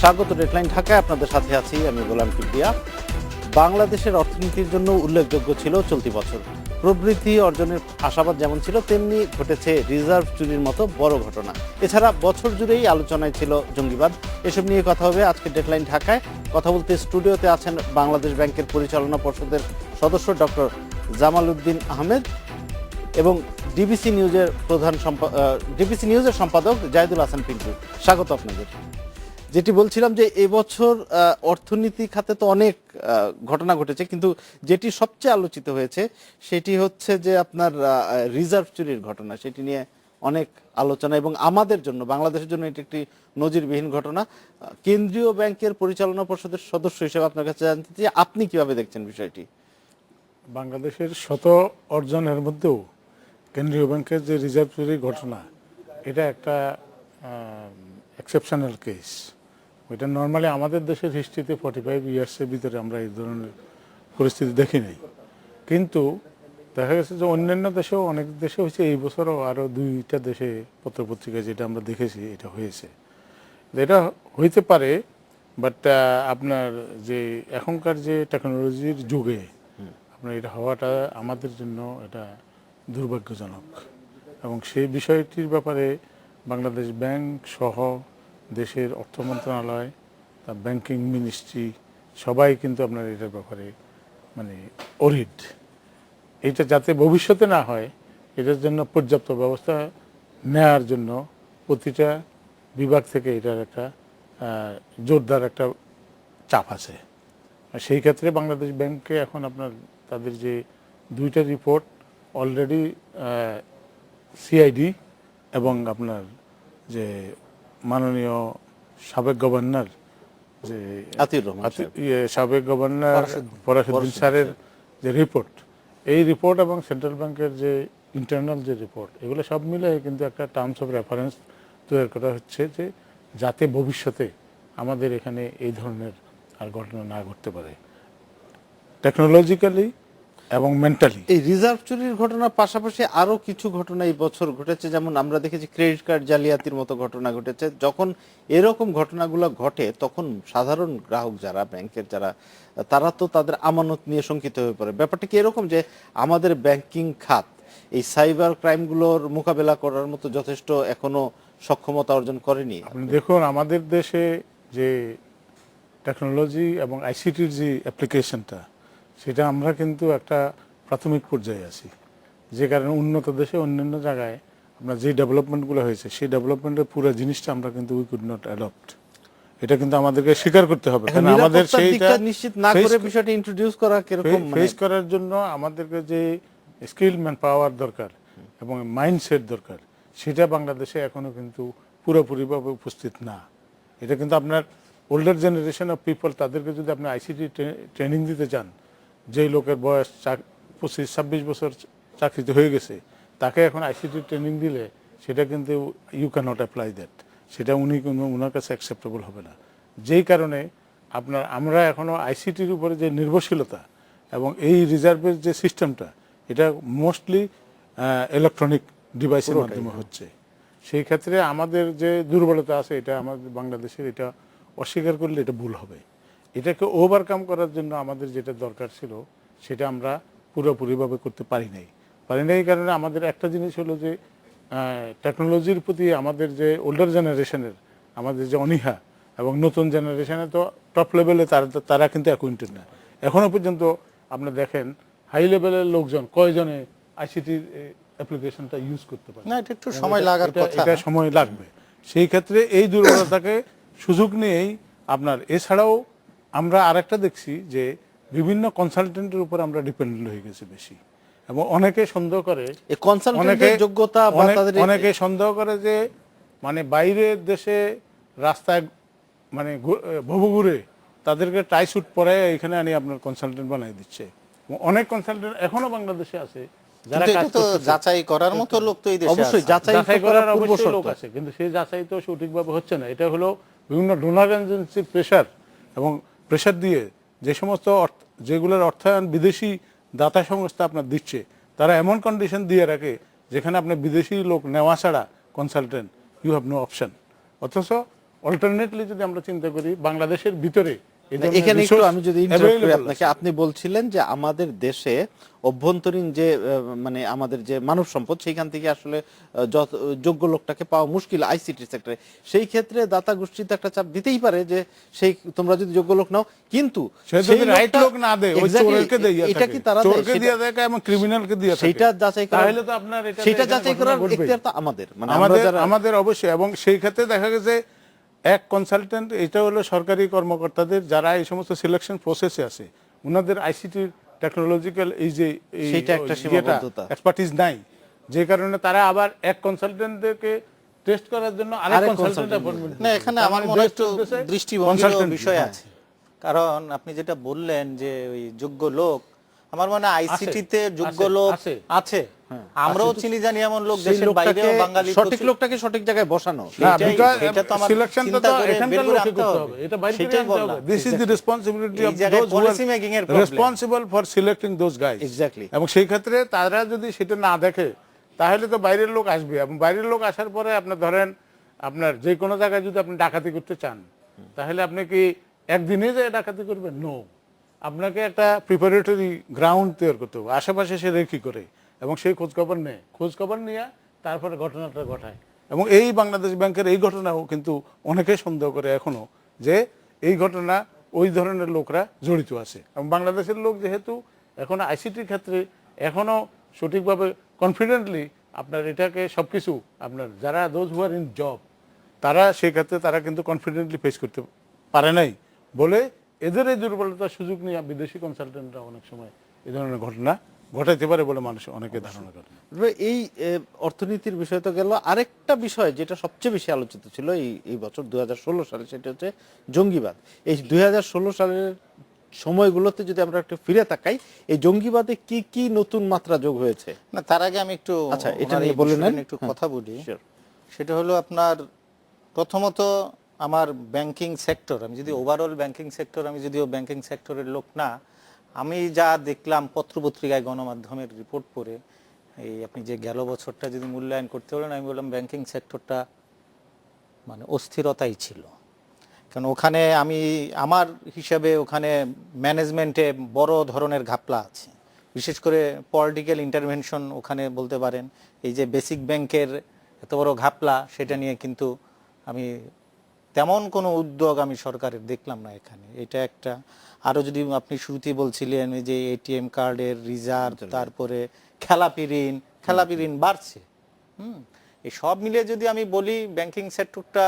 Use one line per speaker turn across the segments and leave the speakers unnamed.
স্বাগত ডেডলাইন ঢাকায়, আপনাদের সাথে আছি আমি গোলাম কিবরিয়া। বাংলাদেশের অর্থনীতির জন্য উল্লেখযোগ্য ছিল চলতি বছর। প্রবৃদ্ধি অর্জনের আশাবাদ যেমন ছিল, তেমনি ঘটেছে রিজার্ভ চুরির মতো বড় ঘটনা। এছাড়া বছর জুড়েই আলোচনায় ছিল জঙ্গিবাদ। এসব নিয়ে কথা হবে আজকে ডেডলাইন ঢাকায়। কথা বলতে স্টুডিওতে আছেন বাংলাদেশ ব্যাংকের পরিচালনা পর্ষদের সদস্য ডক্টর জামাল উদ্দিন আহমেদ এবং ডিবিসি নিউজের সম্পাদক জাহিদুল হাসান পিন্টু। স্বাগত আপনাদের। যেটি বলছিলাম যে এবছর অর্থনীতি খাতে তো অনেক ঘটনা ঘটেছে, কিন্তু যেটি সবচেয়ে আলোচিত হয়েছে সেটি হচ্ছে যে আপনার রিজার্ভ চুরির ঘটনা। সেটি নিয়ে অনেক আলোচনা এবং আমাদের জন্য, বাংলাদেশের জন্য এটি একটি নজিরবিহীন ঘটনা। কেন্দ্রীয় ব্যাংকের পরিচালনা পর্ষদের সদস্য হিসেবে আপনার কাছে জানতে চাই, আপনি কিভাবে দেখছেন বিষয়টি?
বাংলাদেশের শত অর্জনের মধ্যেও কেন্দ্রীয় ব্যাংকের যে রিজার্ভ চুরির ঘটনা, এটা একটা এক্সেপশনাল কেস। ওইটা নর্মালি আমাদের দেশের হিস্ট্রিতে 45 ইয়ার্সের ভিতরে আমরা এই ধরনের পরিস্থিতি দেখি নাই। কিন্তু দেখা গেছে যে অন্যান্য দেশেও, অনেক দেশে হয়েছে, এই বছরও আরও 2টা দেশে পত্রপত্রিকায় যেটা আমরা দেখেছি এটা হয়েছে। এটা হইতে পারে, বাট আপনার যে এখনকার যে টেকনোলজির যুগে আপনার এটা হওয়াটা আমাদের জন্য এটা দুর্ভাগ্যজনক। এবং সেই বিষয়টির ব্যাপারে বাংলাদেশ ব্যাংক সহ দেশের অর্থ মন্ত্রণালয়, তার ব্যাংকিং মিনিস্ট্রি সবাই কিন্তু আপনার এটার ব্যাপারে মানে অরিড। এটা যাতে ভবিষ্যতে না হয়, এটার জন্য পর্যাপ্ত ব্যবস্থা নেওয়ার জন্য প্রতিটা বিভাগ থেকে এটার একটা জোরদার একটা চাপ আছে। সেই ক্ষেত্রে বাংলাদেশ ব্যাংকে এখন আপনার তাদের যে 2টা রিপোর্ট অলরেডি সিআইডি এবং আপনার যে মাননীয় সাবেক গভর্নর যে সাবেক গভর্নর ফরাসউদ্দিন স্যারের যে রিপোর্ট, এই রিপোর্ট এবং সেন্ট্রাল ব্যাংকের যে ইন্টারনাল যে রিপোর্ট, এগুলো সব মিলে কিন্তু একটা টার্মস অফ রেফারেন্স তৈরি করা হচ্ছে যে যাতে ভবিষ্যতে আমাদের এখানে এই ধরনের আর ঘটনা না ঘটতে পারে, টেকনোলজিক্যালি এবং মেন্টালি।
এই রিজার্ভ চুরির ঘটনার পাশাপাশি আরো কিছু ঘটনা এই বছর ঘটেছে, যেমন আমরা দেখেছি ক্রেডিট কার্ড জালিয়াতির মতো ঘটনা ঘটেছে। যখন এরকম ঘটনাগুলো ঘটে তখন সাধারণ গ্রাহক যারা, ব্যাংকের যারা, তারা তো তাদের আমানত নিয়ে শঙ্কিত হয়ে পড়ে। ব্যাপারটা কি এরকম যে আমাদের ব্যাংকিং খাত এই সাইবার ক্রাইমগুলোর মোকাবেলা করার মতো যথেষ্ট এখনো সক্ষমতা অর্জন করেনি?
আপনি দেখুন, আমাদের দেশে যে টেকনোলজি এবং আইসিটির যে অ্যাপ্লিকেশনটা, সেটা আমরা কিন্তু একটা প্রাথমিক পর্যায়ে আছি। যে কারণে উন্নত দেশে অন্যান্য জায়গায় আপনার যে ডেভেলপমেন্টগুলো হয়েছে, সেই ডেভেলপমেন্টের পুরো জিনিসটা আমরা কিন্তু উই কুড নট অ্যাডপ্ট। এটা কিন্তু আমাদেরকে স্বীকার করতে হবে, কারণ আমাদের সেইটা
নিশ্চিত না করে বিষয়টা ইন্ট্রোডিউস করা কিরকম
ফেস করার জন্য আমাদেরকে যে স্কিল ম্যান পাওয়ার দরকার এবং মাইন্ডসেট দরকার, সেটা বাংলাদেশে এখনো কিন্তু পুরোপুরিভাবে উপস্থিত না। এটা কিন্তু আপনার ওল্ডার জেনারেশন অফ পিপল, তাদেরকে যদি আপনি আইসিটি ট্রেনিং দিতে চান, যেই লোকের বয়স 25-26 বছর চাকরিতে হয়ে গেছে, তাকে এখন আইসিটি ট্রেনিং দিলে সেটা কিন্তু you can not apply that, সেটা ওনার কাছে অ্যাকসেপ্টেবল হবে না। যেই কারণে আমরা এখনও আইসিটির উপরে যে নির্ভরশীলতা এবং এই রিজার্ভের যে সিস্টেমটা, এটা মোস্টলি ইলেকট্রনিক ডিভাইসের মাধ্যমে হচ্ছে। সেই ক্ষেত্রে আমাদের যে দুর্বলতা আছে, এটা আমাদের বাংলাদেশের, এটা অস্বীকার করলে এটা ভুল হবে। এটাকে ওভারকাম করার জন্য আমাদের যেটা দরকার ছিল, সেটা আমরা পুরোপুরিভাবে করতে পারি নাই। কারণে আমাদের একটা জিনিস হলো যে টেকনোলজির প্রতি আমাদের যে ওল্ডার জেনারেশনের আমাদের যে অনীহা, এবং নতুন জেনারেশনে তো টপ লেভেলে তারা কিন্তু অ্যাকুইন্টেড না। এখনও পর্যন্ত আপনি দেখেন হাই লেভেলের লোকজন কয়জনে আইসিটির অ্যাপ্লিকেশনটা ইউজ করতে পারে না।
এটা একটু সময় লাগার কথা,
এটা সময় লাগবে। সেই ক্ষেত্রে এই দুর্বলতাকে সুযোগ নিয়েই আপনার, এছাড়াও আমরা আরেকটা দেখছি যে বিভিন্ন কনসালটেন্টের উপর আমরা ডিপেন্ডেন্ট হয়ে গেছি বেশি, এবং অনেকে সন্দেহ করে, অনেকে সন্দেহ করে যে মানে বাইরের দেশে রাস্তায় মানে ভবঘুরে তাদেরকে টাই স্যুট পরে এখানে আনি আপনার কনসালটেন্ট বানিয়ে দিচ্ছে। অনেক কনসালটেন্ট এখনো বাংলাদেশে আছে যারা
যাচাই করার মতো লোক তো এই দেশে
অবশ্যই যাচাই করার অবশ্যই লোক আছে, কিন্তু সেই যাচাই তো সঠিকভাবে হচ্ছে না। এটা হলো বিভিন্ন ডোনার এজেন্সির প্রেশার, এবং প্রেশার দিয়ে যে সমস্ত যেগুলোর অর্থায়ন বিদেশি দাতা সংস্থা আপনার দিচ্ছে, তারা এমন কন্ডিশন দিয়ে রাখে যেখানে আপনার বিদেশি লোক নেওয়া ছাড়া consultant you have no option. অথচ অল্টারনেটলি যদি আমরা চিন্তা করি বাংলাদেশের ভিতরে এই ধরনের
এখানে একটু
resource
আমি যদি ইন্টারাপ্ট করি
available
আপনাকে,
আছে।
আপনি বলছিলেন যে আমাদের দেশে অভ্যন্তরীণ যে মানে আমাদের যে মানব সম্পদ সেইখান থেকে আসলে যত যোগ্য লোকটাকে পাওয়া মুশকিল আইসিটি সেক্টরে। সেই ক্ষেত্রে দাতা গোষ্ঠী তো একটা চাপ দিতেই পারে যে সেই তোমরা যদি যোগ্য লোক নাও, কিন্তু
সে যদি
সেই
রাইট
লোকটা-
লোক না দেয়, ওই
Exactly,
চোরকে দেয়া
এটা
থাকে।
কি তারা দেয়?
চোরকে
সেটা-
দিয়া থাকে এবং ক্রিমিনালকে দিয়া থাকে।
সেইটা যাচাই করার,
তাহলে তো আপনার এটা
সেটা
এখানে
যাচাই
ঘটনা
করার
ঘটবেই।
এখতিয়ার তো আমাদের, মানে আমরা
আমাদের
যারা
আমাদের অবশ্যই। এবং সেই ক্ষেত্রে দেখা গেছে এক কনসালটেন্ট, এটা হলো সরকারি কর্মকর্তাদের যারা এই সমস্ত সিলেকশন প্রসেসে আছে, ওনাদের আইসিটি টেকনোলজিক্যাল এই যে
সেইটা একটা সীমাবদ্ধতা।
এক্সপার্টিস নাই, যে কারণে তারা আবার এক কনসালটেন্টকে টেস্ট করার জন্য আরেক
আরেক
কনসালটেন্ট
consultant
অ্যাপয়েন্টমেন্ট
না, এখানে আমার মনে হয় একটু দৃষ্টিভঙ্গির বিষয় আছে। কারণ আপনি যেটা বললেন যে ওই যোগ্য লোক, আমার মনে হয় আইসিটিতে যোগ্য
আছে,
লোক
আছে।
আছে। আমরাও চিনি জানি এমন লোক
সেই
দেশের
লোকটাকে
বাইরেও বাঙালি
সঠিক লোকটাকে সঠিক জায়গায় বসানো।
না,
এটাই-
because
এটা তো আমার
selection তো
চিন্তা করে
এখানকার
বের করে
লোকই
আনতে
করতে
হবে।
হবে। এটা বাইরে থেকে
সেটাই
আনতে
বললাম।
হবে। This is the responsibility
এই
of
জায়গায়
those who
policy
are
making এর problem।
responsible for selecting those guys.
Exactly.
এবং সেই ক্ষেত্রে তারা যদি সেটা না দেখে, তাহলে তো বাইরের লোক আসবে, এবং বাইরের লোক আসার পরে আপনার ধরেন আপনার যে কোনো জায়গায় যদি আপনি ডাকাতি করতে চান, তাহলে আপনি কি একদিনে যে ডাকাতি করবেন? নো, আপনাকে একটা প্রিপারেটরি গ্রাউন্ড তৈরি করতে হবে, আশেপাশে সে রেখি করে এবং সেই খোঁজখবর নেয়, খোঁজখবর নিয়ে তারপরে ঘটনাটা ঘটায়। এবং এই বাংলাদেশ ব্যাংকের এই ঘটনাও কিন্তু অনেকে সন্দেহ করে এখনো যে এই ঘটনা ওই ধরনের লোকরা জড়িত আছে। এবং বাংলাদেশের লোক যেহেতু এখন আইসিটির ক্ষেত্রে এখনো সঠিকভাবে কনফিডেন্টলি আপনার এটাকে সবকিছু আপনার যারা those who are in job, তারা সেই ক্ষেত্রে তারা কিন্তু কনফিডেন্টলি ফেস করতে পারে নাই বলে এদের এই দুর্বলতার সুযোগ নিয়ে বিদেশি কনসালটেন্টরা অনেক সময় এই ধরনের ঘটনা ঘটাইতে পারে বলে মানুষ অনেকে ধারণা করে।
এই অর্থনীতির বিষয় তো গেল, আরেকটা বিষয় যেটা সবচেয়ে বেশি আলোচিত ছিল এই বছর 2016 সালে, সেটা হচ্ছে জঙ্গিবাদ। এই 2016 সালের সময়গুলোতে যদি আমরা একটু ফিরে তাকাই, এই জঙ্গিবাদে কি কি নতুন মাত্রা যোগ হয়েছে?
না, তার আগে আমি একটু
আচ্ছা, এটা
ওনার
নিয়ে
এই
বলে
বিষয়টা
নেন।
নিয়ে একটু কথা বলি।
Sure.
সেটা হলো আপনার প্রথমত আমার ব্যাংকিং সেক্টর, আমি যদি ওভারঅল ব্যাংকিং সেক্টর, আমি যদিও ব্যাংকিং সেক্টরের লোক না, আমি যা দেখলাম পত্রপত্রিকায় গণমাধ্যমের রিপোর্ট পড়ে, এই আপনি যে গেল বছরটা যদি মূল্যায়ন করতে বলেন, আমি বললাম ব্যাংকিং সেক্টরটা মানে অস্থিরতাই ছিল। কারণ ওখানে আমি আমার হিসাবে ওখানে ম্যানেজমেন্টে বড় ধরনের ঘাপলা আছে, বিশেষ করে পলিটিক্যাল ইন্টারভেনশন ওখানে বলতে পারেন। এই যে বেসিক ব্যাংকের এত বড় ঘাপলা, সেটা নিয়ে কিন্তু আমি তেমন কোনো উদ্যোগ আমি সরকারের দেখলাম না এখানে। এটা একটা। আরও যদি আপনি শুরুতেই বলছিলেন ওই যে এটিএম কার্ডের রিজার্ভ, তারপরে খেলাপি ঋণ বাড়ছে। এই সব মিলিয়ে যদি আমি বলি ব্যাংকিং সেক্টরটা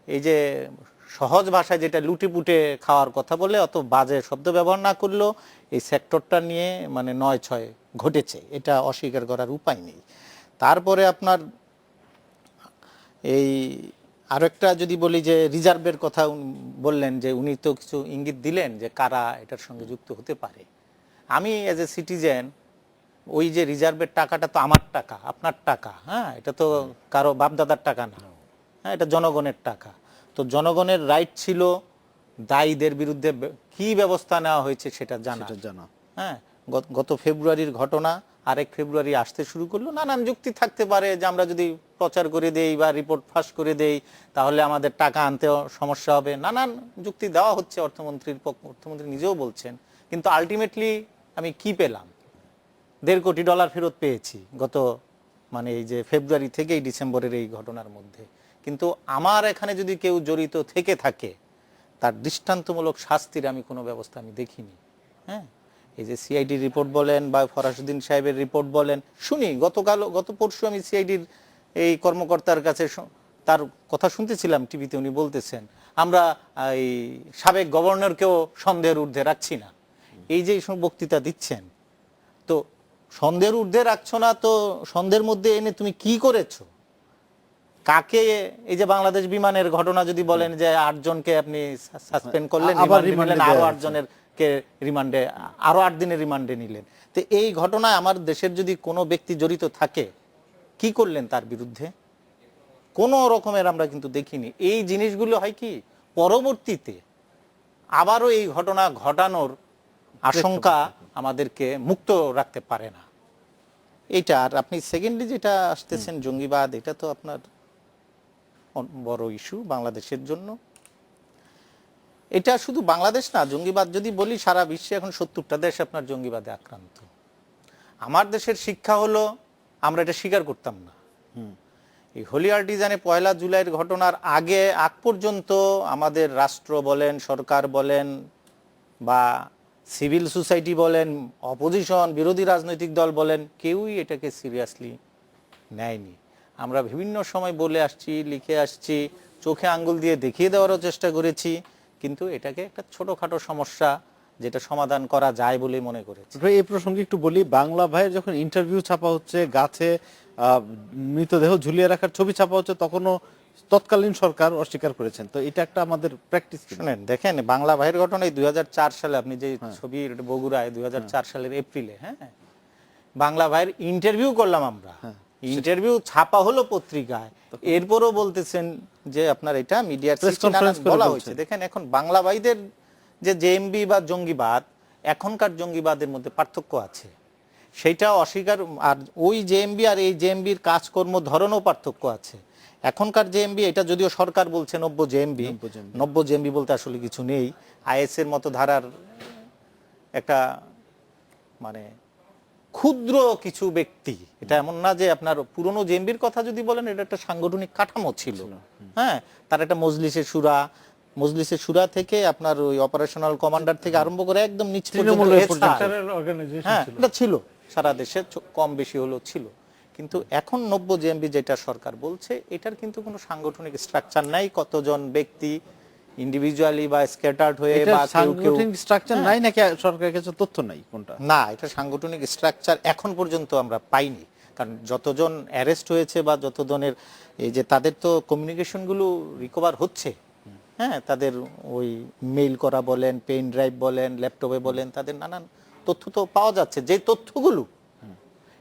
এই যে সহজ ভাষায় যেটা লুটিপুটে খাওয়ার কথা বলে, অত বাজে শব্দ ব্যবহার না করলেও এই সেক্টরটা নিয়ে মানে ৯/৬ ঘটেছে, এটা অস্বীকার করার উপায় নেই। তারপরে আপনার এই আরো একটা যদি বলি যে রিজার্ভের কথা বললেন, যে উনি তো কিছু ইঙ্গিত দিলেন যে কারা এটার সঙ্গে যুক্ত হতে পারে। আমি এজ এ সিটিজেন, ওই যে রিজার্ভের টাকাটা তো আমার টাকা, আপনার টাকা, হ্যাঁ, এটা তো কারো বাপদাদার টাকা না, হ্যাঁ, এটা জনগণের টাকা। তো জনগণের রাইট ছিল দায়ীদের বিরুদ্ধে কি ব্যবস্থা নেওয়া হয়েছে সেটা জানা। হ্যাঁ, গত ফেব্রুয়ারির ঘটনা, 1 ফেব্রুয়ারি আসতে শুরু করলো। নানান যুক্তি থাকতে পারে যে আমরা যদি প্রচার করে দেই বা রিপোর্ট ফাঁস করে দেই তাহলে আমাদের টাকা আনতেও সমস্যা হবে, নানান যুক্তি দেওয়া হচ্ছে অর্থমন্ত্রী নিজেও বলছেন। কিন্তু আলটিমেটলি আমি কি পেলাম? $1.5 কোটি ফেরত পেয়েছি গত মানে এই যে ফেব্রুয়ারি থেকে এই ডিসেম্বরের এই ঘটনার মধ্যে। কিন্তু আমার এখানে যদি কেউ জড়িত থেকে থাকে, তার দৃষ্টান্তমূলক শাস্তির আমি কোনো ব্যবস্থা আমি দেখিনি। হ্যাঁ, এই যে সিআইডি রিপোর্ট বলেন বা ফরাসউদ্দিন সাহেবের রিপোর্ট বলেন, শুনি গত পরশু আমি সিআইডির এই কর্মকর্তার কাছে তার কথা শুনতেছিলাম টিভিতে, উনি বলতেছেন আমরা এই সাবেক গভর্নরকেও সন্দেহের ঊর্ধ্বে রাখছি না। এই যে বক্তৃতা দিচ্ছেন, তো সন্দেহের ঊর্ধ্বে রাখছো না, তো সন্দেহের মধ্যে এনে তুমি কি করেছো? কাকে? এই যে বাংলাদেশ বিমানের ঘটনা যদি বলেন যে 8 জনকে আপনি সাসপেন্ড করলেন, আরো 8 জনের কে রিমান্ডে, আরো 8 দিনের রিমান্ডে নিলেন। তো এই ঘটনায় আমার দেশের যদি কোনো ব্যক্তি জড়িত থাকে, কি করলেন তার বিরুদ্ধে? কোনো রকমের আমরা কিন্তু দেখিনি। এই জিনিসগুলো হয় কি পরবর্তীতে আবারও এই ঘটনা ঘটানোর আশঙ্কা আমাদেরকে মুক্ত রাখতে পারে না। এইটা। আর আপনি সেকেন্ডলি যেটা আসতেছেন জঙ্গিবাদ, এটা তো আপনার বড় ইস্যু বাংলাদেশের জন্য। এটা শুধু বাংলাদেশ না, জঙ্গিবাদ যদি বলি সারা বিশ্বে এখন 70টা দেশ আপনার জঙ্গিবাদে আক্রান্ত। আমার দেশের শিক্ষা হলো আমরা এটা স্বীকার করতাম না। এই হোলি আর্টিজানে 1 জুলাইয়ের ঘটনার আগ পর্যন্ত আমাদের রাষ্ট্র বলেন, সরকার বলেন বা সিভিল সোসাইটি বলেন, অপোজিশন বিরোধী রাজনৈতিক দল বলেন, কেউই এটাকে সিরিয়াসলি নেয়নি। আমরা বিভিন্ন সময় বলে আসছি, লিখে আসছি, চোখে আঙ্গুল দিয়ে দেখিয়ে দেওয়ারও চেষ্টা করেছি, কিন্তু এটাকে একটা ছোটখাটো সমস্যা যেটা সমাধান করা যায় বলে মনে করেছি।
এই প্রসঙ্গে একটু বলি, বাংলা ভাইয়ের যখন ইন্টারভিউ ছাপা হচ্ছে, গাছে মৃতদেহ ঝুলিয়ে রাখার ছবি ছাপা হচ্ছে, তখনও তৎকালীন সরকার অস্বীকার করেছেন। তো এটা একটা আমাদের প্র্যাকটিস।
শুনেন, দেখেন বাংলা ভাইয়ের ঘটনায় 2004 সালে আপনি যে ছবির বগুড়ায় 2004 সালের এপ্রিলে, হ্যাঁ, বাংলা ভাইয়ের ইন্টারভিউ করলাম আমরা, ইন্টারভিউ ছাপা হলো পত্রিকায়, এরপরও বলতেছেন যে আপনার এটা মিডিয়ার বলা হয়েছে। দেখেন এখন বাংলা ভাইদের যে জেএমবি বা জঙ্গিবাদ, এখনকার জঙ্গিবাদের মধ্যে পার্থক্য আছে, সেইটা অস্বীকার। আর ওই জেএমবি আর এই জেএমবির কাজকর্ম ধরনও পার্থক্য আছে। এখনকার জেএমবি, এটা যদিও সরকার বলছে নব্য জেএমবি বলতে আসলে কিছু নেই। আইএস এর মতো ধারার একটা মানে ক্ষুদ্র কিছু ব্যক্তি, এটা এমন না যে আপনার পুরনো জেএমবির কথা যদি বলেন, এটা একটা সাংগঠনিক কাঠামো ছিল। হ্যাঁ, তার একটা মজলিসে শুরা থেকে আপনার ওই অপারেশনাল কমান্ডার থেকে আরম্ভ করে একদম নিচ পর্যন্ত এটা ছিল, সারা দেশে কম বেশি হলো ছিল। কিন্তু এখন নব্য জেএমবি যেটা সরকার বলছে, এটার কিন্তু কোনো সাংগঠনিক স্ট্রাকচার নাই। কতজন ব্যক্তি ইন্ডিভিজুয়ালি বা স্ক্যাটার্ড হয়ে বা
সাংগঠনিক স্ট্রাকচার নাই, নাকি সরকারের কাছে তথ্য নাই, কোনটা?
না, এটা সাংগঠনিক স্ট্রাকচার এখন পর্যন্ত আমরা পাইনি। কারণ যতজন অ্যারেস্ট হয়েছে বা যতজনের এই যে তাদের তো কমিউনিকেশনগুলো রিকভার হচ্ছে, হ্যাঁ, তাদের ওই মেইল করা বলেন, পেন ড্রাইভ বলেন, ল্যাপটপে বলেন, তাদের নানান তথ্য তো পাওয়া যাচ্ছে, যে তথ্যগুলো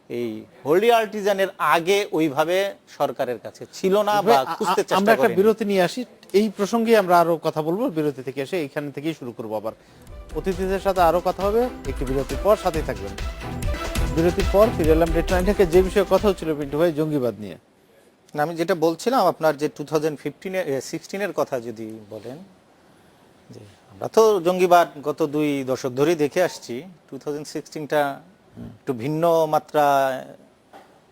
এই হোলি আর্টিজানের আগে ওইভাবে সরকারের কাছে ছিল না বা খুঁজতে চেষ্টা করেনি।
আমরা একটা বিরতি নিয়ে আসি, এই প্রসঙ্গে আমরা আরো কথা বলবো। বিরতি থেকে এসে এখান থেকেই শুরু করবো, আবার অতিথিদের সাথে আরো কথা হবে। একটি বিরতির পর সাথেই থাকবেন। বিরতির পর ফিরে এলাম ডেট নাইন থেকে। যে বিষয়ে কথা হচ্ছিল পিন্টু ভাই, জঙ্গিবাদ নিয়ে।
আমি যেটা বলছিলাম আপনার যে 2016 কথা যদি বলেন, যে আমরা তো জঙ্গিবাদ গত 2 দশক ধরেই দেখে আসছি। 2016টা একটু ভিন্ন মাত্রা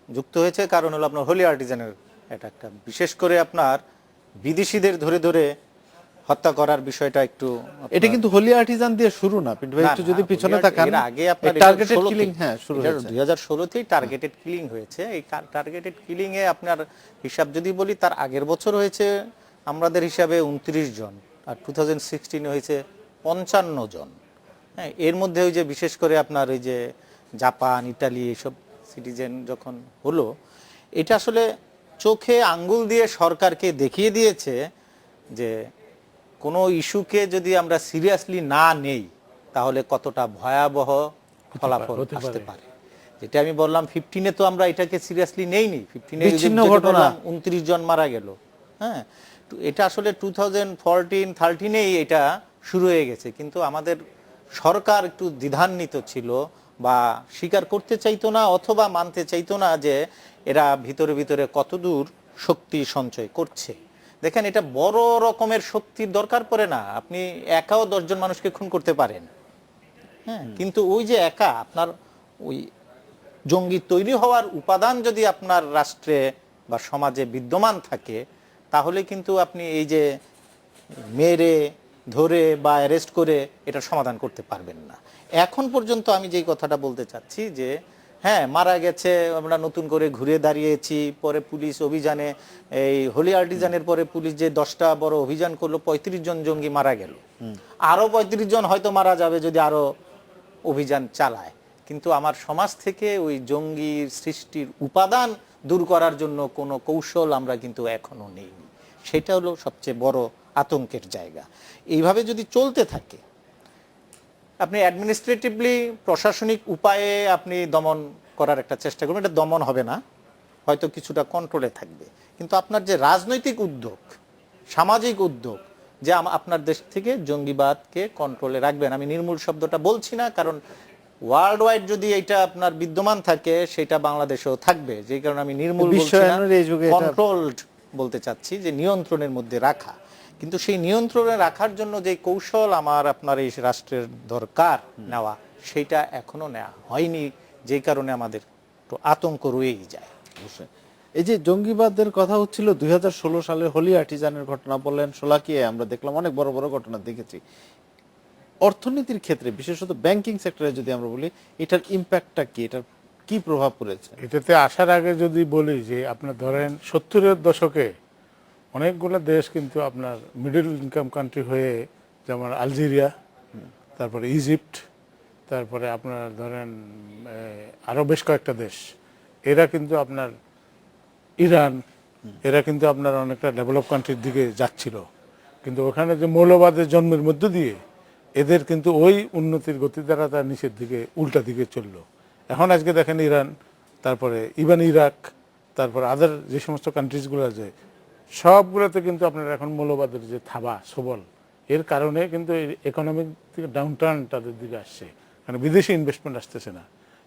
যুক্ত হয়েছে, কারণ হলো আপনার হোলি আর্টিজানের এটা একটা, বিশেষ করে আপনার বিদেশিদের ধরে ধরে হত্যা করার বিষয়টা একটু।
এটা কিন্তু হোলি আর্টিজান দিয়ে শুরু না পিন্টু ভাই, একটু যদি পিছনে তাকান,
আগে আপনার
টার্গেটেড কিলিং, হ্যাঁ, শুরু হয়েছে
2016তেই টার্গেটেড কিলিং হয়েছে। এই টার্গেটেড কিলিং এ আপনার হিসাব যদি বলি, তার আগের বছর হয়েছে আমাদের হিসাবে 29 জন, আর 2016 হয়েছে 55 জন। হ্যাঁ, এর মধ্যে ওই যে বিশেষ করে আপনার ওই যে জাপান, ইতালি এসব সিটিজেন যখন হলো, এটা আসলে চোখে আঙ্গুল দিয়ে সরকারকে দেখিয়ে দিয়েছে যে কোনো ইস্যুকে যদি আমরা সিরিয়াসলি না নেই, তাহলে কতটা ভয়াবহ ফলাফল আসতে পারে। যেটা আমি বললাম, 15-এ তো আমরা এটাকে সিরিয়াসলি নেইনি। 15-এ 29 জন মারা গেল। হ্যাঁ, এটা আসলে 2014-13-এই এটা শুরু হয়ে গেছে, কিন্তু আমাদের সরকার একটু দ্বিধান্বিত ছিল বা স্বীকার করতে চাইতো না, অথবা মানতে চাইতো না যে এরা ভিতরে ভিতরে কতদূর শক্তি সঞ্চয় করছে। দেখেন, এটা বড় রকমের শক্তির দরকার পড়ে না, আপনি একাও 10 জন মানুষকে খুন করতে পারেন। হ্যাঁ, কিন্তু ওই যে একা আপনার ওই জঙ্গি তৈরি হওয়ার উপাদান যদি আপনার রাষ্ট্রে বা সমাজে বিদ্যমান থাকে, তাহলে কিন্তু আপনি এই যে মেরে ধরে বা অ্যারেস্ট করে এটা সমাধান করতে পারবেন না। এখন পর্যন্ত আমি যেই কথাটা বলতে চাচ্ছি যে হ্যাঁ, মারা গেছে, আমরা নতুন করে ঘুরে দাঁড়িয়েছি, পরে পুলিশ অভিযানে, এই হোলি আর্টিজানের পরে পুলিশ যে 10টা বড় অভিযান করলো, 35 জন জঙ্গি মারা গেল, আরো 35 জন হয়তো মারা যাবে যদি আরো অভিযান চালায়। কিন্তু আমার সমাজ থেকে ওই জঙ্গির সৃষ্টির উপাদান দূর করার জন্য কোনো কৌশল আমরা কিন্তু এখনো নেই। সেটা হলো সবচেয়ে বড় আতঙ্কের জায়গা। এইভাবে যদি চলতে থাকে, আপনি অ্যাডমিনিস্ট্রেটিভলি প্রশাসনিক উপায়ে আপনি দমন করার একটা চেষ্টা করবেন, এটা দমন হবে না, হয়তো কিছুটা কন্ট্রোলে থাকবে। কিন্তু আপনার যে রাজনৈতিক উদ্যোগ, সামাজিক উদ্যোগ, যে আপনার দেশ থেকে জঙ্গিবাদকে কন্ট্রোলে রাখবেন, আমি নির্মূল শব্দটা বলছি না, কারণ ওয়ার্ল্ড ওয়াইড যদি এটা আপনার বিদ্যমান থাকে, সেটা বাংলাদেশেও থাকবে, যে কারণে আমি নির্মূল বলছি না, কন্ট্রোলড বলতে চাচ্ছি যে নিয়ন্ত্রণের মধ্যে রাখা, কিন্তু সেই নিয়ন্ত্রণে রাখার জন্য যে কৌশল আমার আপনার এই রাষ্ট্রের দরকার নেওয়া, সেটা এখনো নেওয়া হয়নি, যেই কারণে আমাদের একটু আতঙ্ক রয়েই যায়।
অবশ্যই। এই যে জঙ্গিবাদের কথা হচ্ছিল 2016 সালের হোলি আর্টিজানের ঘটনা বললেন, শোলাকিয়ায় আমরা দেখলাম অনেক বড় বড় ঘটনা দেখেছি। অর্থনীতির ক্ষেত্রে বিশেষত ব্যাংকিং সেক্টরে যদি আমরা বলি, এটার ইম্প্যাক্টটা কি, এটার কি প্রভাব পড়েছে?
এটাতে আসার আগে যদি বলি যে আপনার ধরেন 70-এর দশকে অনেকগুলো দেশ কিন্তু আপনার মিডল ইনকাম কান্ট্রি হয়ে, যেমন আলজেরিয়া, তারপরে ইজিপ্ট, তারপরে আপনার ধরেন আরও বেশ কয়েকটা দেশ, এরা কিন্তু আপনার ইরান, এরা কিন্তু আপনার অনেকটা ডেভেলপ কান্ট্রির দিকে যাচ্ছিল। কিন্তু ওখানে যে মৌলবাদের জন্মের মধ্য দিয়ে এদের কিন্তু ওই উন্নতির গতি দ্বারা তার নিচের দিকে উল্টা দিকে চললো। এখন আজকে দেখেন ইরান, তারপরে ইভেন ইরাক, তারপর আদার যে সমস্ত কান্ট্রিজগুলো আছে সবগুলোতে কিন্তু আপনার এখন মৌলবাদের যে থাবা সবল, এর কারণে কিন্তু ইকোনমিক থেকে ডাউনটার্ন তাদের দিকে আসছে, কারণ বিদেশি ইনভেস্টমেন্ট আসতেছে না।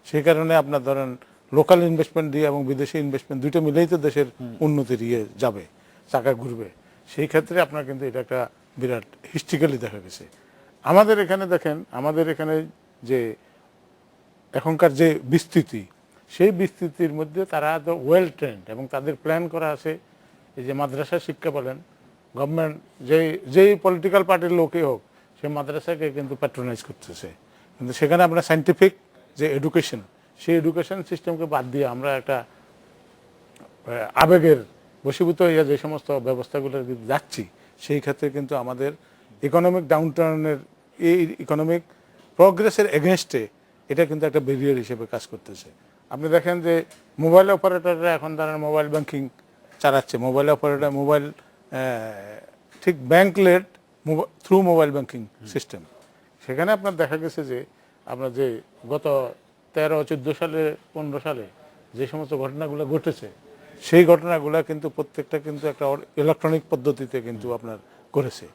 সেই কারণে আপনার ধরেন লোকাল ইনভেস্টমেন্ট দিয়ে এবং বিদেশি ইনভেস্টমেন্ট দুইটা মিলেই তো দেশের উন্নতির যাবে, চাকা ঘুরবে। সেই ক্ষেত্রে আপনার কিন্তু এটা একটা বিরাট হিস্ট্রিক্যালি দেখা গেছে। আমাদের এখানে দেখেন, আমাদের এখানে যে এখনকার যে বিস্তৃতি, সেই বিস্তৃতির মধ্যে তারা তো ওয়েল ট্রেন্ড এবং তাদের প্ল্যান করা আছে। এই যে মাদ্রাসা শিক্ষা বলেন, গভর্নমেন্ট যেই পলিটিক্যাল পার্টির লোকই হোক, সে মাদ্রাসাকে কিন্তু প্যাট্রোনাইজ করতেছে। কিন্তু সেখানে আমরা সায়েন্টিফিক যে এডুকেশন, সেই এডুকেশন সিস্টেমকে বাদ দিয়ে আমরা একটা আবেগের বশীভূত হইয়া যে সমস্ত ব্যবস্থাগুলো যাচ্ছি, সেই ক্ষেত্রে কিন্তু আমাদের ইকোনমিক ডাউনটার্নের, এই ইকোনমিক প্রগ্রেসের এগেনস্টে এটা কিন্তু একটা ব্যারিয়ার হিসেবে কাজ করতেছে। আপনি দেখেন যে মোবাইল অপারেটররা এখন তারা মোবাইল ব্যাংকিং চালাচ্ছে, মোবাইল অপারেটর মোবাইল ঠিক bank led through mobile banking system. সেখানে আপনার দেখা গেছে যে আপনার যে গত 13-14 সালে 15 সালে যে সমস্ত ঘটনাগুলো ঘটেছে, সেই ঘটনাগুলো কিন্তু প্রত্যেকটা কিন্তু একটা ইলেকট্রনিক পদ্ধতিতে কিন্তু আপনার করেছে।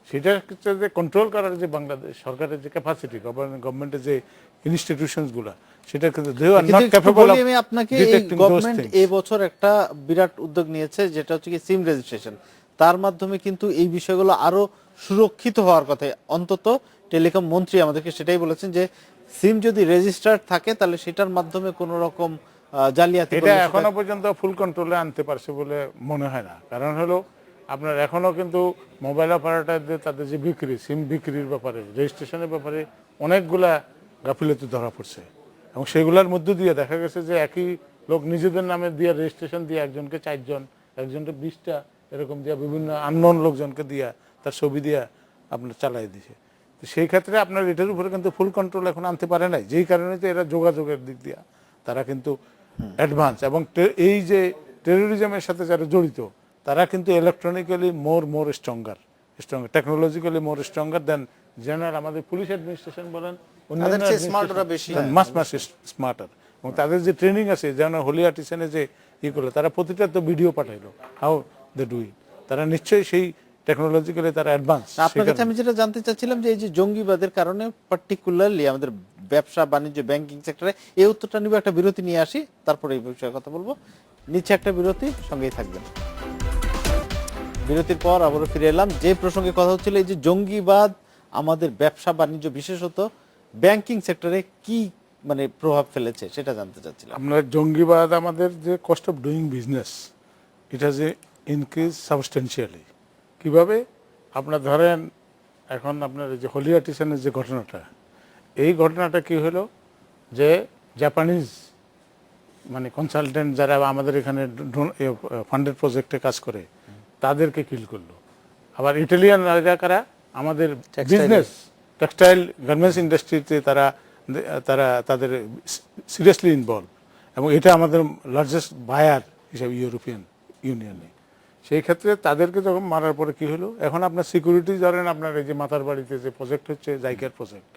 সেটার ক্ষেত্রে যে কন্ট্রোল করার যে বাংলাদেশ সরকারের যে ক্যাপাসিটি, গভর্নমেন্টের যে ইনস্টিটিউশনসগুলো, সেটা কিন্তু দে আর নট ক্যাপেবল অফ
আমি আপনাকে, এই
ডিটেক্টিং দোজ
গভর্নমেন্ট
থিংস।
এই বছর একটা বিরাট উদ্যোগ নিয়েছে, যেটা হচ্ছে কি সিম রেজিস্ট্রেশন। তার মাধ্যমে কিন্তু এই বিষয়গুলো আরো সুরক্ষিত হওয়ার কথা। অন্তত টেলিকম মন্ত্রী আমাদেরকে সেটাই বলেছেন যে সিম যদি রেজিস্টার্ড থাকে তাহলে সেটার মাধ্যমে কোনো রকম জালিয়াতি
এটা এখনো পর্যন্ত ফুল কন্ট্রোলে আনতে পারছে বলে মনে হয় না। কারণ হলো আপনার এখনো কিন্তু মোবাইল অপারেটরদের তাদের যে বিক্রি, সিম বিক্রির ব্যাপারে, রেজিস্ট্রেশনের ব্যাপারে অনেকগুলা গাফিলতি ধরা পড়ছে, এবং সেগুলোর মধ্য দিয়ে দেখা গেছে যে একই লোক নিজেদের নামে দিয়ে রেজিস্ট্রেশন দিয়ে একজনকে 4 জন, একজনকে 20টা এরকম দিয়ে বিভিন্ন আননোন লোকজনকে দিয়া তার ছবি দিয়া আপনার চালাই দিছে। তো সেই ক্ষেত্রে আপনার এটার উপরে কিন্তু ফুল কন্ট্রোল এখন আনতে পারে নাই, যেই কারণে তো এরা যোগাযোগের দিক দিয়া তারা কিন্তু অ্যাডভান্স, এবং এই যে টেরোরিজমের সাথে যারা জড়িত তারা কিন্তু ইলেকট্রনিক্যালি মোর স্ট্রঙ্গার, টেকনোলজিক্যালি মোর স্ট্রঙ্গার দেন জেনারেল আমাদের পুলিশ অ্যাডমিনিস্ট্রেশন বলেন, মাস স্মার্টার। এবং তাদের যে ট্রেনিং আছে, যেমন হোলি আর্টিসানে যে করলো, তারা প্রতিটা তো ভিডিও পাঠাইলো হাউ দে ডু ইট, তারা নিশ্চয়ই সেই টেকনোলজিক্যালি তারা অ্যাডভান্স।
আপনার কাছে আমি যেটা জানতে চাচ্ছিলাম যে এই যে জঙ্গিবাদের কারণে পার্টিকুলারলি আমাদের ব্যবসা বাণিজ্য ব্যাংকিং সেক্টরে, এই উত্তরটা নিব, একটা বিরতি নিয়ে আসি, তারপরে এই বিষয়ে কথা বলবো। নিচে একটা বিরতি, সঙ্গেই থাকবেন। বিরতির পর আবারও ফিরে এলাম। যে প্রসঙ্গে কথা হচ্ছিল, এই যে জঙ্গিবাদ আমাদের ব্যবসা বাণিজ্য বিশেষত ব্যাংকিং সেক্টরে কি মানে প্রভাব ফেলেছে সেটা জানতে চাচ্ছিলাম।
আপনার জঙ্গিবাদ আমাদের যে কস্ট অফ ডুইং বিজনেস, এটা যে ইনক্রিজ সাবস্টেন্সিয়ালি। কিভাবে? আপনার ধরেন এখন আপনার এই যে হোলি আর্টিসানের যে ঘটনাটা, এই ঘটনাটা কি হলো যে জাপানিজ মানে কনসালটেন্ট যারা আমাদের এখানে ফান্ডেড প্রজেক্টে কাজ করে তাদেরকে কিল করলো। আবার ইটালিয়ান কারা আমাদের বিজনেস টেক্সটাইল গার্মেন্টস ইন্ডাস্ট্রিতে তাদের সিরিয়াসলি ইনভলভ, এবং এটা আমাদের লার্জেস্ট বায়ার হিসাবে ইউরোপিয়ান ইউনিয়নে। সেই ক্ষেত্রে তাদেরকে যখন মারার পরে কি হলো, এখন আপনার সিকিউরিটি ধরেন আপনার এই যে মাতার বাড়িতে যে প্রজেক্ট হচ্ছে জাইকার প্রজেক্ট,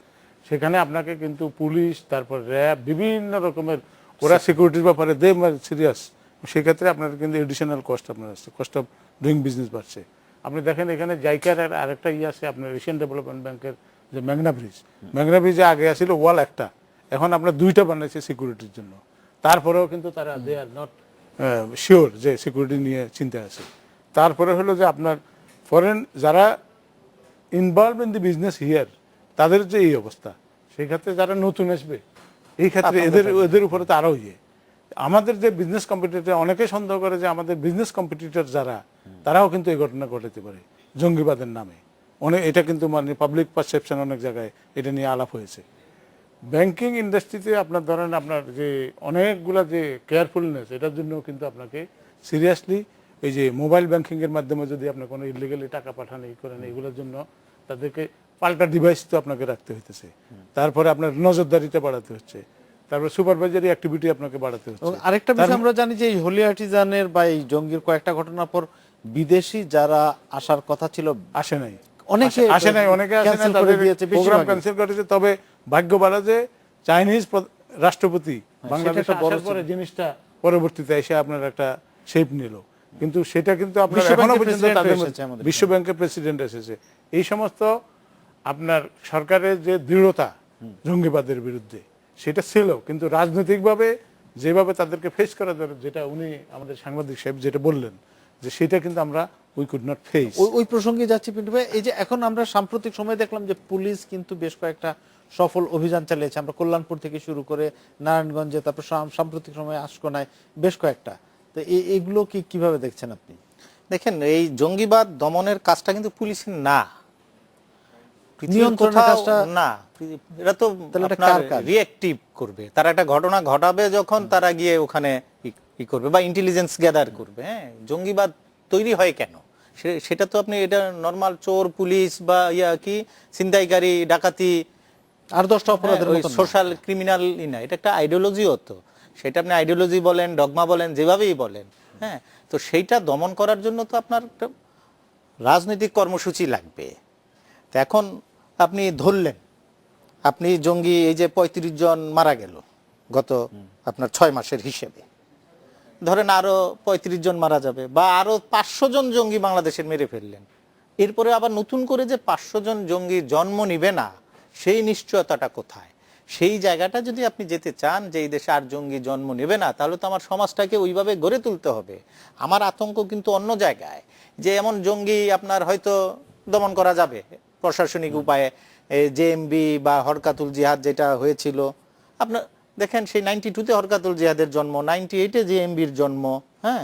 সেখানে আপনাকে কিন্তু পুলিশ, তারপর র্যাব, বিভিন্ন রকমের ওরা সিকিউরিটির ব্যাপারে দে সিরিয়াস। সেক্ষেত্রে আপনার কিন্তু এডিশনাল কস্ট আপনার আসছে, কস্ট অফ ডুইং বিজনেস বাড়ছে। আপনি দেখেন এখানে জাইকার আরেকটা আছে আপনার এশিয়ান ডেভেলপমেন্ট ব্যাংকের যে মেঘনা ব্রিজে আগে আসছিল ওয়াল একটা, এখন আপনার 2টা বানাইছে সিকিউরিটির জন্য। তারপরেও কিন্তু তারা দে আর নট শিওর যে সিকিউরিটি নিয়ে চিন্তা আছে। তারপরে হলো যে আপনার ফরেন যারা involve in the business here, তাদের যে এই অবস্থা, সেই ক্ষেত্রে যারা নতুন আসবে এই ক্ষেত্রে এদের উপরে তো আরো আমাদের যে বিজনেস কম্পিটিটর, অনেকে সন্দেহ করে যে আমাদের বিজনেস কম্পিটিটর যারা, তারাও কিন্তু এই ঘটনা ঘটাতে পারে জঙ্গিবাদের নামে। এটা কিন্তু মানে পাবলিক পারসেপশন অনেক জায়গায় এটা নিয়ে আলাপ হয়েছে। ব্যাংকিং ইন্ডাস্ট্রিতে আপনার ধরেন আপনার যে অনেকগুলা যে কেয়ারফুলনেস, এটার জন্য কিন্তু আপনাকে সিরিয়াসলি এই যে মোবাইল ব্যাংকিং এর মাধ্যমে যদি আপনি কোনো ইলিগালি টাকা পাঠান এই করেন, এগুলোর জন্য তাদেরকে পাল্টা ডিভাইস তো আপনাকে রাখতে হইতেছে। তারপরে আপনার নজরদারিতে বাড়াতে হচ্ছে, তারপরে সুপারভাইজারি অ্যাক্টিভিটি আপনাকে বাড়াতে হচ্ছে।
আরেকটা বিষয় আমরা জানি যে এই হোলি আর্টিজানের বা এই জঙ্গির কয়েকটা ঘটনার পর বিদেশি যারা আসার কথা ছিল
আসে নাই,
অনেকে
আসে নাই, অনেকে আসে নাই, তাদের প্রোগ্রাম ক্যান্সেল করেছে। তবে ভাগ্য ভালো যে চাইনিজ রাষ্ট্রপতি বাংলাদেশে আসার পরে জিনিসটা পরবর্তীতে এসে আপনার একটা শেপ নিল। কিন্তু সেটা কিন্তু আপনার এখনো পর্যন্ত বিশ্ব ব্যাংকের প্রেসিডেন্ট এসেছে। এই সমস্ত আপনার সরকারের যে দৃঢ়তা জঙ্গিবাদের বিরুদ্ধে, সেটা ছিল, কিন্তু রাজনৈতিকভাবে যেভাবে তাদেরকে ফেস করা দরকার, যেটা উনি আমাদের সাংবাদিক সাহেব যেটা বললেন, যে সেটা কিন্তু আমরা উই কুড নট ফেস।
ওই প্রসঙ্গে যাচ্ছি পিন্টু ভাই। এই যে এখন আমরা সাম্প্রতিক সময় দেখলাম যে পুলিশ কিন্তু বেশ কয়েকটা সফল অভিযান চালিয়েছে, আমরা কল্যাণপুর থেকে শুরু করে নারায়ণগঞ্জে, তারপর সাম্প্রতিক সময়ে আশকোনায় বেশ কয়েকটা। তো এইগুলো কিভাবে দেখছেন আপনি?
দেখেন, এই জঙ্গিবাদ দমনের কাজটা কিন্তু পুলিশের না,
নিয়ন্ত্রণের কাজটা
না। এরা তো রিঅ্যাক্টিভ করবে, তারা একটা ঘটনা ঘটাবে যখন তারা গিয়ে ওখানে ই করবে বা ইন্টেলিজেন্স গ্যাদার করবে। হ্যাঁ, জঙ্গিবাদ তৈরি হয় কেন সেটা তো আপনি এটা নরমাল চোর পুলিশ বা ছিনতাইকারী ডাকাতি
আর 10টা অপরাধের মতো
সোশ্যাল ক্রিমিনাল না, এটা একটা আইডিওলজিও তো। সেটা আপনি আইডিওলজি বলেন, ডগমা বলেন, যেভাবেই বলেন, হ্যাঁ, তো সেইটা দমন করার জন্য তো আপনার একটা রাজনৈতিক কর্মসূচি লাগবে। তো এখন আপনি ধরলেন, আপনি জঙ্গি এই যে 35 জন মারা গেল গত আপনার 6 মাসের হিসেবে, ধরেন আরো 35 জন মারা যাবে, বা আরো 500 জন জঙ্গি বাংলাদেশের মেরে ফেললেন, এরপরে আবার নতুন করে যে 500 জন জঙ্গি জন্ম নিবে না, সেই নিশ্চয়তাটা কোথায়? সেই জায়গাটা যদি আপনি যেতে চান যে এই দেশে আর জঙ্গি জন্ম নেবে না, তাহলে তো আমার সমাজটাকে ওইভাবে গড়ে তুলতে হবে। আমার আতঙ্ক কিন্তু অন্য জায়গায়, যে এমন জঙ্গি আপনার হয়তো দমন করা যাবে প্রশাসনিক উপায়ে, জেএমবি বা হরকাতুল জিহাদ যেটা হয়েছিল, আপনার দেখেন সেই 92-তে হরকাতুল জিহাদের জন্ম, 98-এ জেএমবির জন্ম। হ্যাঁ,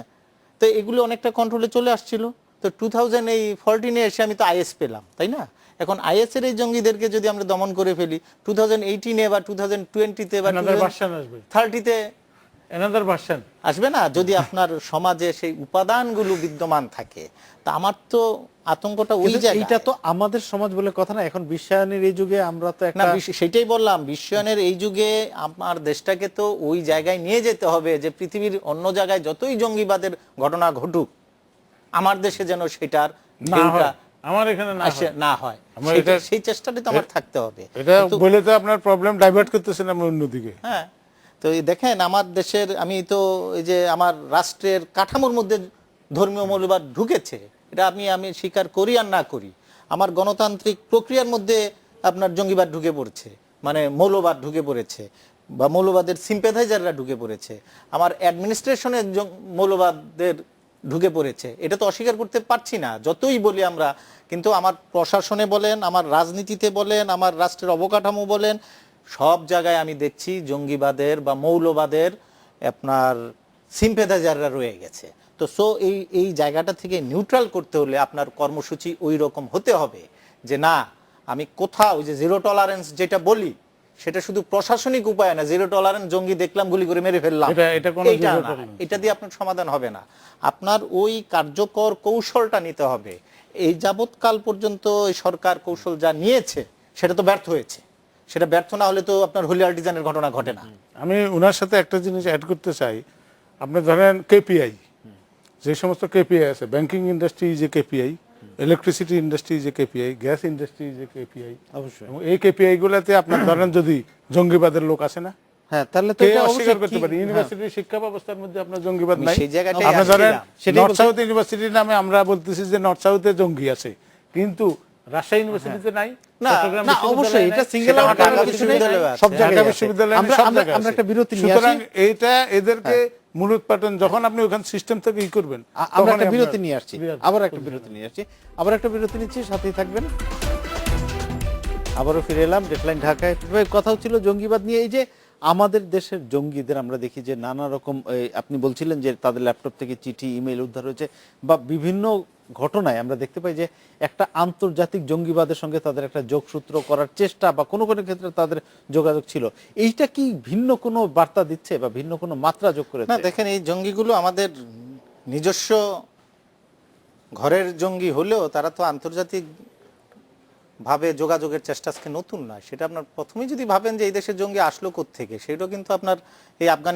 তো এগুলো অনেকটা কন্ট্রোলে চলে আসছিল। তো 2014-এ এসে আমি তো আইএস পেলাম, তাই না? এখন আইএস এর এই জঙ্গিদেরকে যদি আমরা দমন করে ফেলি, 2018-এ বা 2020-তে বা 2030-তে
অ্যানাদার ভার্সন
আসবে না, যদি আপনার সমাজে সেই উপাদানগুলো বিদ্যমান থাকে। তা আমার তো আতঙ্কটা ওই জায়গায়।
এটা তো আমাদের সমাজ বলে কথা না, এখন বিশ্বায়নের এই যুগে আমরা তো একটা
সেটাই বললাম, বিশ্বায়নের এই যুগে আমার দেশটাকে তো ওই জায়গায় নিয়ে যেতে হবে যে পৃথিবীর অন্য জায়গায় যতই জঙ্গিবাদের ঘটনা ঘটুক, আমার দেশে যেন সেটার ঢেউটা
আমার এখানে
না হয়, সেই চেষ্টাটা তো আমার থাকতে হবে।
এটা বলে তো আপনার প্রবলেম ডাইভার্ট করতেছেন আমরা অন্যদিকে।
হ্যাঁ, তো দেখেন আমার দেশের, আমি তো এই যে আমার রাষ্ট্রের কাঠামোর মধ্যে ধর্মীয় মৌলবাদ ঢুকেছে, এটা আমি স্বীকার করি আর না করি। আমার গণতান্ত্রিক প্রক্রিয়ার মধ্যে আপনার জঙ্গিবাদ ঢুকে পড়েছে, মানে মৌলবাদ ঢুকে পড়েছে, বা মৌলবাদের সিম্প্যাথাইজাররা ঢুকে পড়েছে, আমার অ্যাডমিনিস্ট্রেশনে মৌলবাদের ঢুকে পড়েছে। এটা তো অস্বীকার করতে পারছি না, যতই বলি আমরা। কিন্তু আমার প্রশাসনে বলেন, আমার রাজনীতিতে বলেন, আমার রাষ্ট্রের অবকাঠামো বলেন, সব জায়গায় আমি দেখছি জঙ্গিবাদের বা মৌলবাদের আপনার সিম্প্যাথাইজাররা রয়ে গেছে। তো এই জায়গাটা থেকে নিউট্রাল করতে হলে আপনার কর্মসূচি ওই রকম হতে হবে যে না, আমি কোথাও ওই যে জিরো টলারেন্স যেটা বলি, সেটা শুধু প্রশাসনিক উপায় না, জিরো টলারেন্স জঙ্গি দেখলাম গুলি করে মেরে ফেললাম, এটা দিয়ে আপনার সমাধান হবে না। আপনার ওই কার্যকর কৌশলটা নিতে হবে। এই যাবৎকাল পর্যন্ত সরকার কৌশল যা নিয়েছে সেটা তো ব্যর্থ হয়েছে। সেটা ব্যর্থ না হলে তো আপনার হোলি আর্টিজানের ঘটনা ঘটে না।
আমি ওনার সাথে একটা জিনিস অ্যাড করতে চাই। আপনি ধরেন কেপিআই, যে সমস্ত কেপিআই আছে, ব্যাংকিং ইন্ডাস্ট্রি যে কেপিআই, ইলেকট্রিসিটি ইন্ডাস্ট্রি যে কেপিআই, গ্যাস ইন্ডাস্ট্রি যে কেপিআই,
অবশ্যই
এই কেপিআই গুলাতে আপনার ধরেন যদি জঙ্গিবাদের লোক আসে না,
হ্যাঁ, তাহলে তো
এটা অস্বীকার করতে পারি। ইউনিভার্সিটির শিক্ষা ব্যবস্থার মধ্যে আপনার জঙ্গিবাদ নাই। আপনি ধরেন নর্থ সাউথ ইউনিভার্সিটির নামে আমরা বলতেছি যে নর্থ সাউথে জঙ্গি আছে, কিন্তু রাজশাহী ইউনিভার্সিটিতে নাই, চট্টগ্রাম
অবশ্যই এটা সিঙ্গেল আউট
বিশ্ববিদ্যালয়
সব জায়গায়
বিশ্ববিদ্যালয়ে
আমরা একটা বিরতি নিয়ে আসি।
সুতরাং এইটা এদেরকে মূলোৎপাটন যখন আপনি ওখানে সিস্টেম থেকে করবেন,
আমরা
তখনই
একটা
আপনার
বিরতি নিয়ে আসছি,
বিরাট
আবার একটা বিরতি নিয়ে আসছি, আবার একটা বিরতি নিচ্ছি, সাথেই থাকবেন। আবারও ফিরে এলাম ডেডলাইন ঢাকায়। কথা হচ্ছিল জঙ্গিবাদ নিয়ে। এই যে আমাদের দেশের জঙ্গিদের আমরা দেখি যে নানা রকম, আপনি বলছিলেন যে তাদের ল্যাপটপ থেকে চিঠি ইমেল উদ্ধার হয়েছে, বা বিভিন্ন ঘটনায় আমরা দেখতে পাই যে একটা আন্তর্জাতিক জঙ্গিবাদের সঙ্গে তাদের একটা যোগসূত্র করার চেষ্টা, বা কোনো কোনো ক্ষেত্রে তাদের যোগাযোগ ছিল। এইটা কি ভিন্ন কোনো বার্তা দিচ্ছে বা ভিন্ন কোনো মাত্রা যোগ করে?
না, দেখেন এই জঙ্গিগুলো আমাদের নিজস্ব ঘরের জঙ্গি হলেও তারা তো আন্তর্জাতিক ভাবে যোগাযোগের চেষ্টা আজকে নতুন নয়। সেটা আপনার প্রথমেই যদি ভাবেন যে এই দেশের জঙ্গি আসলো কোত্থেকে, সেটাও কিন্তু আপনার এই আফগান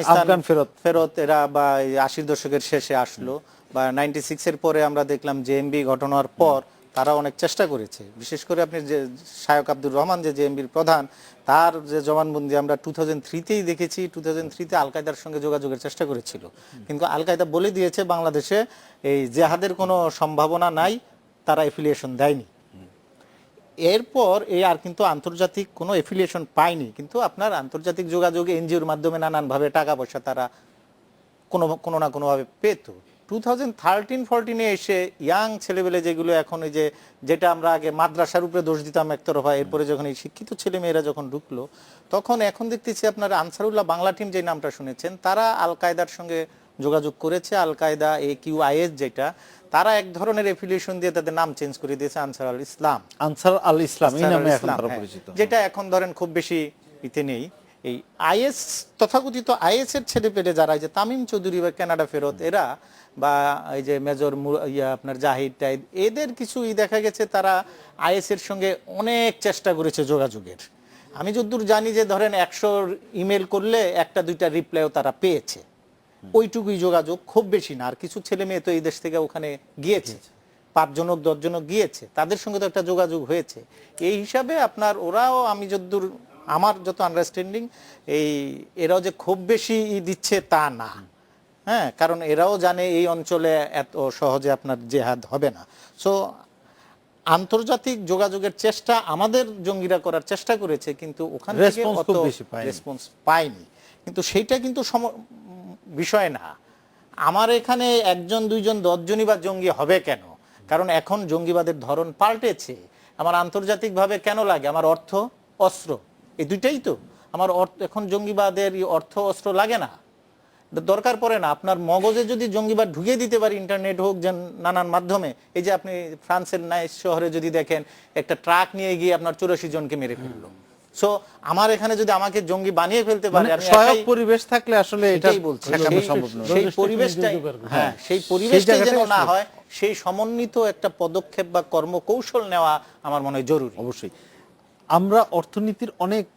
ফেরত এরা, বা 80 দশকের শেষে আসলো, বা 96 এর পরে আমরা দেখলাম জেএমবি ঘটনার পর তারা অনেক চেষ্টা করেছে। বিশেষ করে আপনি যে শায়ক আব্দুর রহমান যে জেএমবির প্রধান, তার যে জবানবন্দি আমরা 2003-তেই দেখেছি। 2003-তে আল কায়দার সঙ্গে যোগাযোগের চেষ্টা করেছিল, কিন্তু আল কায়দা বলে দিয়েছে বাংলাদেশে এই জেহাদের কোনো সম্ভাবনা নাই, তারা এফিলিয়েশন দেয়নি। এরপর এই আর কিন্তু আন্তর্জাতিক কোনো এফিলিয়েশন পায়নি, কিন্তু আপনার আন্তর্জাতিক যোগাযোগ এনজিওর মাধ্যমে নানানভাবে টাকা পয়সা তারা কোনো না কোনোভাবে পেত। 2013-14-এ এসে ইয়াং ছেলেবেলে যেগুলো এখন এই যেটা আমরা আগে মাদ্রাসার উপরে দোষ দিতাম একতরফা, এরপরে যখন এই শিক্ষিত ছেলে মেয়েরা যখন ঢুকলো, তখন এখন দেখতেছি আপনার আনসারুল্লাহ বাংলা টিম যে নামটা শুনেছেন, তারা আল কায়দার সঙ্গে যোগাযোগ করেছে। আল কায়দা AQIS যেটা, তারা এক ধরনের এফিলিয়েশন দিয়ে তাদের নাম চেঞ্জ করে দিয়েছে আনসার আল ইসলাম,
এই নামে এখন তারা পরিচিত,
যেটা এখন ধরেন খুব বেশি ইতে নেই। এই আইএস, তথাকথিত আইএস এর ছেলে পেলে যারা, এই যে তামিম চৌধুরী বা কানাডা ফেরত এরা, বা এই যে মেজর আপনার জাহিদ টাইদ, এদের কিছুই দেখা গেছে তারা আইএস এর সঙ্গে অনেক চেষ্টা করেছে যোগাযোগের। আমি যতদূর জানি যে ধরেন 100 ইমেল করলে 1-2টা রিপ্লাইও তারা পেয়েছে, ওইটুকুই যোগাযোগ, খুব বেশি না। আর কিছু ছেলে মেয়ে তো এই দেশ থেকে ওখানে গিয়েছে, 5 জনক 10 জনক গিয়েছে, তাদের সঙ্গে তো একটা যোগাযোগ হয়েছে। এই হিসাবে আপনার ওরাও, আমি যতদূর আমার যত আন্ডারস্ট্যান্ডিং, এরাও যে খুব বেশি দিচ্ছে তা না। হ্যাঁ, কারণ এরাও জানে এই অঞ্চলে এত সহজে আপনার জেহাদ হবে না। সো আন্তর্জাতিক যোগাযোগের চেষ্টা আমাদের জঙ্গিরা করার চেষ্টা করেছে, কিন্তু ওখান থেকে অত রেসপন্স পায়নি। কিন্তু সেইটা কিন্তু বিষয় না। আমার এখানে 1 জন 2 জন 10 জনই বা জঙ্গি হবে কেন? কারণ এখন জঙ্গিবাদের ধরন পাল্টেছে। আমার আন্তর্জাতিকভাবে কেন লাগে? আমার অর্থ অস্ত্র, এই দুইটাই তো আমার এখন জঙ্গিবাদের অর্থ অস্ত্র লাগে না, দরকার পড়ে না। আপনার মগজে যদি জঙ্গিবাদ ঢুকিয়ে দিতে পারি, ইন্টারনেট হোক, যে নানান মাধ্যমে, এই যে আপনি ফ্রান্সের নাইস শহরে যদি দেখেন, একটা ট্রাক নিয়ে গিয়ে আপনার 84 জনকে মেরে ফেললো। সো আমার এখানে যদি আমাকে জঙ্গি বানিয়ে ফেলতে পারে, আমি
সহায়ক পরিবেশ থাকলে আসলে এটাই বলছি,
সেই পরিবেশটাই, হ্যাঁ, সেই পরিবেশটাই যেন না হয়, সেই সমন্বিত একটা পদক্ষেপ বা কর্মকৌশল নেওয়া আমার মনে হয় জরুরি।
অবশ্যই। আমরা অর্থনীতির অনেক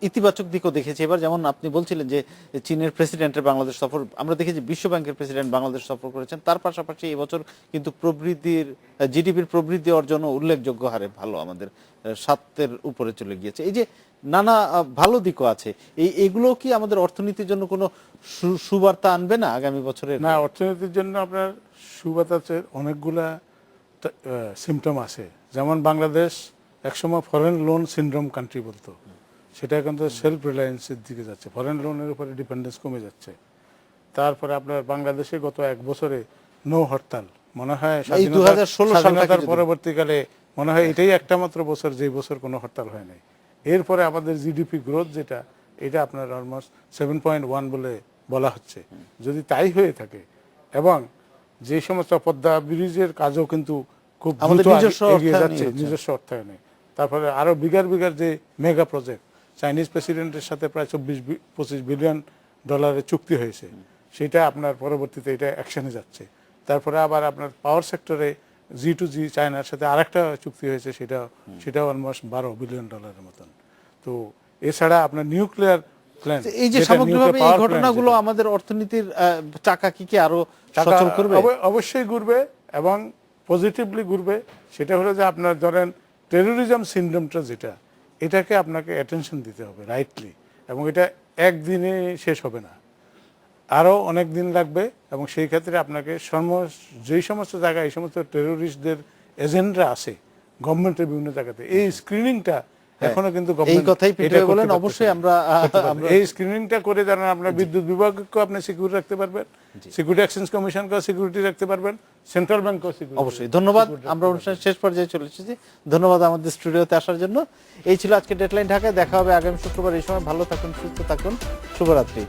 ইতিবাচক দিকও দেখেছি এবার, যেমন আপনি বলছিলেন যে চীনের প্রেসিডেন্টের বাংলাদেশ সফর, আমরা দেখেছি বিশ্ব ব্যাংকের প্রেসিডেন্ট বাংলাদেশ সফর করেছেন। তার পাশাপাশি এবছর কিন্তু জিডিপির প্রবৃদ্ধি অর্জন উল্লেখযোগ্য হারে ভালো, আমাদের 7-এর উপরে চলে গিয়েছে। এই যে নানা ভালো দিকও আছে, এগুলো কি আমাদের অর্থনীতির জন্য কোনো সুবার্তা আনবে না আগামী বছরে?
না, অর্থনীতির জন্য আপনার সুবার্তা আছে, অনেকগুলা সিমটম আছে। যেমন বাংলাদেশ একসময় ফরেন লোন সিনড্রোম কান্ট্রি বলতো, সেটা এখন তো সেলফ রিলায়েন্সের দিকে যাচ্ছে, ফরেন লোনের উপরে ডিপেন্ডেন্স কমে যাচ্ছে। তারপরে আপনার বাংলাদেশে গত 1 বছরে নো হরতাল, মনে হয়
2016
স্বাধীনতার পরবর্তীকালে মনে হয় এটাই একটা মাত্র বছর যে বছর কোনো হরতাল হয় নাই। এরপরে আমাদের জিডিপি গ্রোথ যেটা, এটা আপনার অলমোস্ট 7.1 বলে বলা হচ্ছে। যদি তাই হয়ে থাকে, এবং যে সমস্ত পদ্মা ব্রিজের কাজও কিন্তু খুব দ্রুত এগিয়ে যাচ্ছে নিজস্ব অর্থায়নে, তারপরে আরো বিগার যে মেগা প্রজেক্ট, চাইনিজ প্রেসিডেন্টের সাথে প্রায় 24-25 বিলিয়ন ডলারের চুক্তি হয়েছে, সেটা আপনার পরবর্তীতে এটা অ্যাকশনে যাচ্ছে। তারপরে আবার আপনার পাওয়ার সেক্টরে G2G চায়নার সাথে আরেকটা চুক্তি হয়েছে, সেটা অলমোস্ট 12 বিলিয়ন ডলারের মতন। তো এছাড়া আপনার নিউক্লিয়ার প্ল্যান্ট,
এই যে সামগ্রিকভাবে এই ঘটনাগুলো আমাদের অর্থনীতির চাকা কি আরো সচল করবে?
অবশ্যই ঘুরবে, এবং পজিটিভলি ঘুরবে। সেটা হলো যে আপনার ধরেন টেরোরিজম সিনড্রোমটা যেটা, এটাকে আপনাকে অ্যাটেনশন দিতে হবে রাইটলি, এবং এটা একদিনে শেষ হবে না, আরও অনেক দিন লাগবে। এবং সেই ক্ষেত্রে আপনাকে যেই সমস্ত জায়গায় এই সমস্ত টেরোরিস্টদের এজেন্টরা আছে গভর্নমেন্টের বিভিন্ন জায়গাতে, এই স্ক্রিনিংটা এখনো কিন্তু
এই
government
কথাই
এটা
পিন্টু ভাই
করতে
বলেন,
পারতেছে
অবশ্যই
না।
আমরা
করতে পারবে। এই স্ক্রিনিংটা করে যারা আপনার বিদ্যুৎ বিভাগকে আপনি সিকিউরিটি রাখতে পারবেন, সিকিউরিটি এক্সচেঞ্জ কমিশনকে সিকিউরিটি রাখতে পারবেন, সেন্ট্রাল ব্যাংকও সিকিউরিটি।
অবশ্যই ধন্যবাদ। আমরা অনুষ্ঠানের শেষ পর্যায়ে চলে এসেছি। ধন্যবাদ আমাদের স্টুডিওতে আসার জন্য। এই ছিল আজকে ডেডলাইন ঢাকায়। দেখা হবে আগামী শুক্রবার এই সময়। ভালো থাকুন, সুস্থ থাকুন, শুভরাত্রি।